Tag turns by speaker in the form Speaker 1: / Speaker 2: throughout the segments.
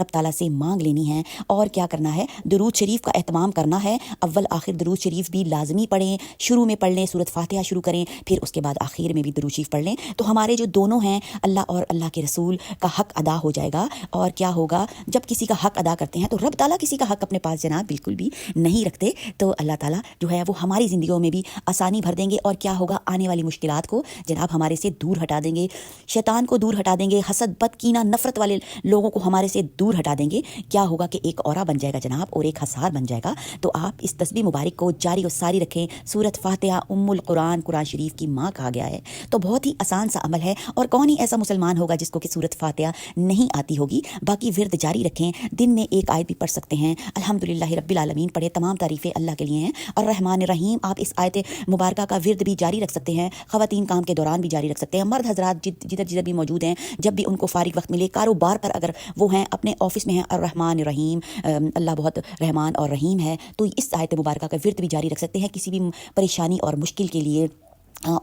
Speaker 1: रब ताला से मांग लेनी है। और क्या करना है, दुरूद शरीफ का एहतमाम करना है। अव्वल आखिर दुरूद शरीफ भी लाजमी पढ़ें, शुरू में पढ़ लें, सूरत फातिहा शुरू करें, फिर उसके बाद आखिर में भी दुरूद शरीफ पढ़ लें। तो हमारे जो दोनों हैं, अल्लाह और अल्लाह के रसूल का हक़ अदा हो जाएगा। और क्या होगा, जब किसी का हक़ अदा करते हैं तो रब ताला किसी का हक़ अपने पास जनाब बिल्कुल भी नहीं रखते। तो अल्लाह ताला जो है वो हमारी ज़िंदगियों में भी आसानी भर देंगे। और क्या होगा, आने वाली मुश्किलात को जनाब हमारे से दूर हटा देंगे, शैतान को दूर हटा देंगे, हसद बद कीना नफ़रत वाले लोगों को हमारे से दूर हटा देंगे। क्या होगा कि एक औरा बन जाएगा जनाब, और एक हसार बन जाएगा। तो आप इस तस्बीह मुबारक को जारी और सारी रखें। सूरत फातिहा उम्मुल कुरान, कुरान शरीफ की माँ कहा गया है। तो बहुत ही आसान सा अमल है, और कौन ही ऐसा मुसलमान होगा जिसको कि सूरत फातिहा नहीं आती होगी। बाकी विर्द जारी रखें, दिन में एक आयत भी पढ़ सकते हैं। अल्हम्दुलिल्लाह रब्बिल आलमीन पढ़े, तमाम तारीफ़ें अल्लाह के लिए हैं। और रहमान रहीम, आप इस आयत मुबारका का विर्द भी जारी रख सकते हैं। ख़वातीन काम के दौरान भी जारी रख सकते हैं। मर्द हजरात जिधर जिधर भी मौजूद हैं, जब भी उनको फारिग वक्त मिले, कारोबार पर अगर वो हैं, अपने ऑफिस में हैं, और रहमान रहीम, अल्लाह बहुत रहमान और रहीम है, तो इस आयत मुबारका का विर्द भी जारी रख सकते हैं किसी भी परेशानी और मुश्किल के लिए।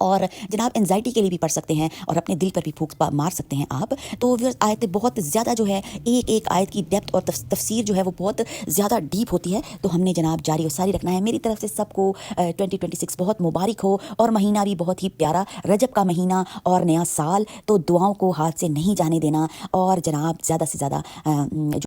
Speaker 1: और जनाब एंजाइटी के लिए भी पढ़ सकते हैं, और अपने दिल पर भी फूंक मार सकते हैं आप। तो वो आयतें बहुत ज़्यादा जो है, एक एक आयत की डेप्थ और तफसीर जो है वो बहुत ज़्यादा डीप होती है। तो हमने जनाब जारी और सारी रखना है। मेरी तरफ से सबको 2026 बहुत मुबारक हो, और महीना भी बहुत ही प्यारा, रजब का महीना और नया साल। तो दुआओं को हाथ से नहीं जाने देना, और जनाब ज़्यादा से ज़्यादा